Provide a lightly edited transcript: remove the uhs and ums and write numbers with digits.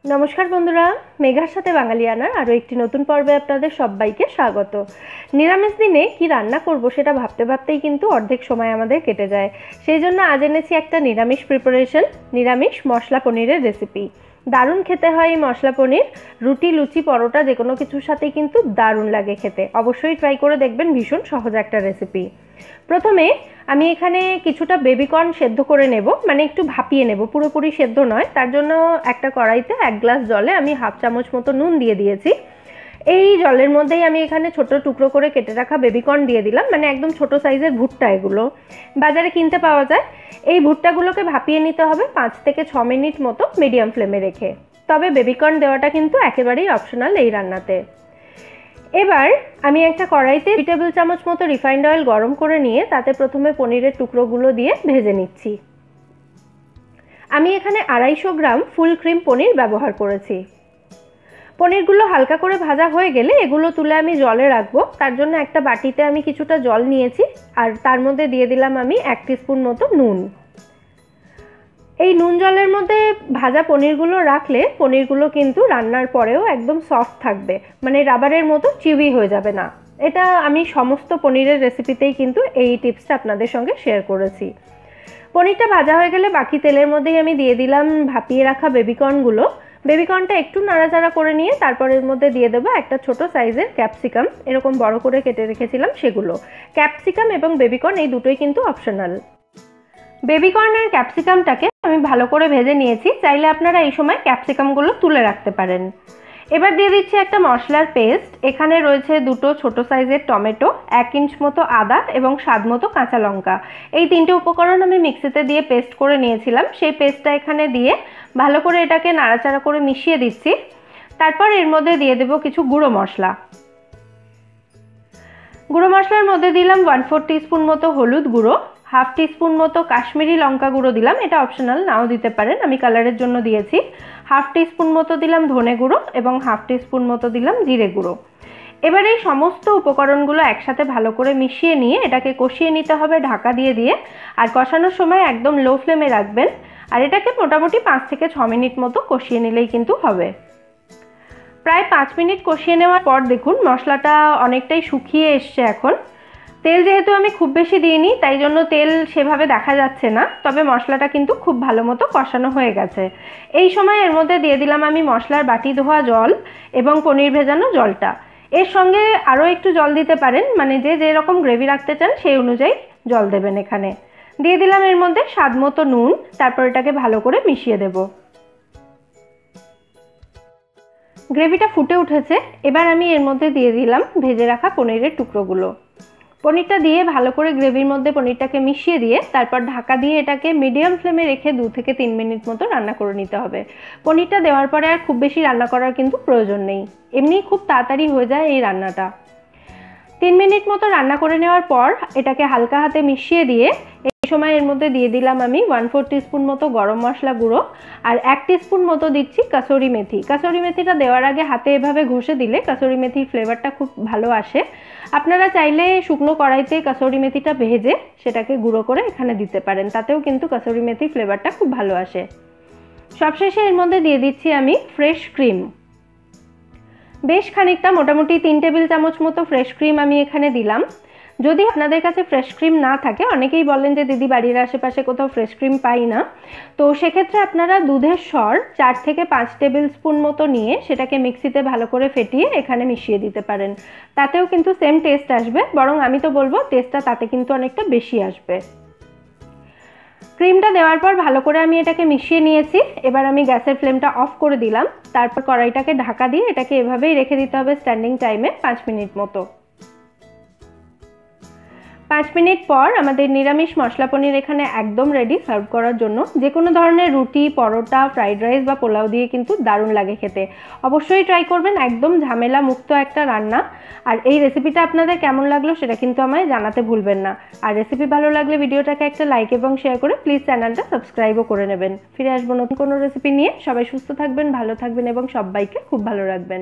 নমস্কার বন্ধুরা, মেঘার সাথে বাঙালিয়ানার আরও একটি নতুন পর্বে আপনাদের সবাইকে স্বাগত। নিরামিষ দিনে কি রান্না করব সেটা ভাবতে ভাবতেই কিন্তু অর্ধেক সময় আমাদের কেটে যায়। সেই জন্য আজ এনেছি একটা নিরামিষ প্রিপারেশন, নিরামিষ মশলা পনিরের রেসিপি। দারুণ খেতে হয় এই মশলা পনির, রুটি, লুচি, পরোটা যে কোনো কিছুর সাথেই কিন্তু দারুণ লাগে খেতে। অবশ্যই ট্রাই করে দেখবেন, ভীষণ সহজ একটা রেসিপি। প্রথমে আমি এখানে কিছুটা বেবিকর্ন সেদ্ধ করে নেব, মানে একটু ভাপিয়ে নেব, পুরোপুরি সেদ্ধ নয়। তার জন্য একটা কড়াইতে 1 গ্লাস জলে আমি হাফ চামচ মতো নুন দিয়ে দিয়েছি। এই জলের মধ্যেই আমি এখানে ছোট টুকরো করে কেটে রাখা বেবিকর্ন দিয়ে দিলাম, মানে একদম ছোট সাইজের ভুট্টা, এগুলো বাজারে কিনতে পাওয়া যায়। এই ভুট্টাগুলোকে ভাপিয়ে নিতে হবে 5 থেকে 6 মিনিট মতো মিডিয়াম ফ্লেমে রেখে। তবে বেবিকর্ন দেওয়াটা কিন্তু একেবারেই অপশনাল এই রান্নাতে। এবার আমি একটা কড়াইতে 2 টেবিল চামচ মতো রিফাইন্ড অয়েল গরম করে নিয়ে তাতে প্রথমে পনিরের টুকরোগুলো দিয়ে ভেজে নিচ্ছি। আমি এখানে 250 গ্রাম ফুল ক্রিম পনির ব্যবহার করেছি। পনিরগুলো হালকা করে ভাজা হয়ে গেলে এগুলো তুলে আমি জলে রাখবো। তার জন্য একটা বাটিতে আমি কিছুটা জল নিয়েছি, আর তার মধ্যে দিয়ে দিলাম আমি 1 টিস্পুন মতো নুন। এই নুন জলের মধ্যে ভাজা পনিরগুলো রাখলে পনিরগুলো কিন্তু রান্নার পরেও একদম সফট থাকবে, মানে রাবারের মতো চিউই হয়ে যাবে না। এটা আমি সমস্ত পনিরের রেসিপিতেই কিন্তু এই টিপসটা আপনাদের সঙ্গে শেয়ার করেছি। পনিরটা ভাজা হয়ে গেলে বাকি তেলের মধ্যেই আমি দিয়ে দিলাম ভাপিয়ে রাখা বেবিকর্নগুলো। বেবিকর্নটা একটু নাড়াচাড়া করে নিয়ে তারপর এর মধ্যে দিয়ে দেবো একটা ছোট সাইজের ক্যাপসিকাম, এরকম বড় করে কেটে রেখেছিলাম সেগুলো। ক্যাপসিকাম এবং বেবিকর্ন এই দুটোই কিন্তু অপশনাল। বেবিকর্ন আর ক্যাপসিকামটাকে আমি ভালো করে ভেজে নিয়েছি, চাইলে আপনারা এই সময় ক্যাপসিকামগুলো তুলে রাখতে পারেন। এবার দিয়ে দিচ্ছি একটা মশলার পেস্ট। এখানে রয়েছে 2টো ছোট সাইজের টমেটো, 1 ইঞ্চ মতো আদা এবং স্বাদ মতো কাঁচা লঙ্কা। এই 3টে উপকরণ আমি মিক্সিতে দিয়ে পেস্ট করে নিয়েছিলাম। সেই পেস্টটা এখানে দিয়ে ভালো করে এটাকে নাড়াচাড়া করে মিশিয়ে দিচ্ছি। তারপর এর মধ্যে দিয়ে দেবো কিছু গুঁড়ো মশলা। গুঁড়ো মশলার মধ্যে দিলাম 1/4 টিস্পুন মতো হলুদ গুঁড়ো, হাফ টিস্পুন মতো কাশ্মীরি লঙ্কা গুঁড়ো দিলাম, এটা অপশনাল, নাও দিতে পারেন, আমি কালারের জন্য দিয়েছি। হাফ টিস্পুন মতো দিলাম ধনে গুঁড়ো এবং হাফ টিস্পুন মতো দিলাম জিরে গুঁড়ো। এবার এই সমস্ত উপকরণগুলো একসাথে ভালো করে মিশিয়ে নিয়ে এটাকে কষিয়ে নিতে হবে ঢাকা দিয়ে দিয়ে। আর কষানোর সময় একদম লো ফ্লেমে রাখবেন, আর এটাকে মোটামুটি 5 থেকে 6 মিনিট মতো কষিয়ে নিলেই কিন্তু হবে। প্রায় 5 মিনিট কষিয়ে নেওয়ার পর দেখুন মশলাটা অনেকটাই শুকিয়ে এসছে। এখন তেল যেহেতু আমি খুব বেশি দিইনি, তাই জন্য তেল সেভাবে দেখা যাচ্ছে না, তবে মশলাটা কিন্তু খুব ভালো মতো কষানো হয়ে গেছে। এই সময় এর মধ্যে দিয়ে দিলাম আমি মশলার বাটি ধোয়া জল এবং পনির ভেজানো জলটা। এর সঙ্গে আরও একটু জল দিতে পারেন, মানে যে যেরকম গ্রেভি রাখতে চান সেই অনুযায়ী জল দেবেন। এখানে দিয়ে দিলাম এর মধ্যে স্বাদ মতো নুন, তারপর এটাকে ভালো করে মিশিয়ে দেব। গ্রেভিটা ফুটে উঠেছে, এবার আমি এর মধ্যে দিয়ে দিলাম ভেজে রাখা পনিরের টুকরোগুলো। পনিরটা দিয়ে ভালো করে গ্রেভির মধ্যে পনিরটাকে মিশিয়ে দিয়ে তারপর ঢাকা দিয়ে এটাকে মিডিয়াম ফ্লেমে রেখে 2 থেকে 3 মিনিট মতো রান্না করে নিতে হবে। পনিরটা দেওয়ার পরে আর খুব বেশি রান্না করার কিন্তু প্রয়োজন নেই, এমনিই খুব তাড়াতাড়ি হয়ে যায় এই রান্নাটা। 3 মিনিট মতো রান্না করে নেওয়ার পর এটাকে হালকা হাতে মিশিয়ে দিয়ে এই সময় এর মধ্যে দিয়ে দিলাম আমি 1/4 টিস্পুন মতো গরম মশলা গুঁড়ো, আর 1 টিস্পুন মতো দিচ্ছি কাসুরি মেথি। কাসুরি মেথিটা দেওয়ার আগে হাতে এভাবে ঘষে দিলে কাসুরি মেথির ফ্লেভারটা খুব ভালো আসে। আপনারা চাইলে শুকনো কড়াইতে কাসুরি মেথিটা ভেজে সেটাকে গুঁড়ো করে এখানে দিতে পারেন, তাতেও কিন্তু কাসুরি মেথির ফ্লেভারটা খুব ভালো আসে। সবশেষে এর মধ্যে দিয়ে দিচ্ছি আমি ফ্রেশ ক্রিম। বেশ খানিকটা, মোটামুটি 3 টেবিল চামচ মতো ফ্রেশ ক্রিম আমি এখানে দিলাম। যদি আপনাদের কাছে ফ্রেশ ক্রিম না থাকে, অনেকেই বলেন যে দিদি বাড়ির আশেপাশে কোথাও ফ্রেশ ক্রিম পাই না, তো সেক্ষেত্রে আপনারা দুধের সর 4 থেকে 5 টেবিল স্পুন মতো নিয়ে সেটাকে মিক্সিতে ভালো করে ফেটিয়ে এখানে মিশিয়ে দিতে পারেন, তাতেও কিন্তু সেম টেস্ট আসবে, বরং আমি তো বলবো টেস্টটা তাতে কিন্তু অনেকটা বেশি আসবে। ক্রিমটা দেওয়ার পর ভালো করে আমি এটাকে মিশিয়ে নিয়েছি। এবার আমি গ্যাসের ফ্লেমটা অফ করে দিলাম, তারপর কড়াইটাকে ঢাকা দিয়ে এটাকে এভাবেই রেখে দিতে হবে স্ট্যান্ডিং টাইমে 5 মিনিট মতো। 5 মিনিট পর আমাদের নিরামিষ মশলা পনির এখানে একদম রেডি সার্ভ করার জন্য। যে কোনো ধরনের রুটি, পরোটা, ফ্রাইড রাইস বা পোলাও দিয়ে কিন্তু দারুণ লাগে খেতে। অবশ্যই ট্রাই করবেন, একদম ঝামেলা মুক্ত একটা রান্না। আর এই রেসিপিটা আপনাদের কেমন লাগলো সেটা কিন্তু আমায় জানাতে ভুলবেন না। আর রেসিপি ভালো লাগলে ভিডিওটাকে একটা লাইক এবং শেয়ার করে প্লিজ চ্যানেলটা সাবস্ক্রাইবও করে নেবেন। ফিরে আসবো নতুন কোনো রেসিপি নিয়ে। সবাই সুস্থ থাকবেন, ভালো থাকবেন এবং সবাইকে খুব ভালো রাখবেন।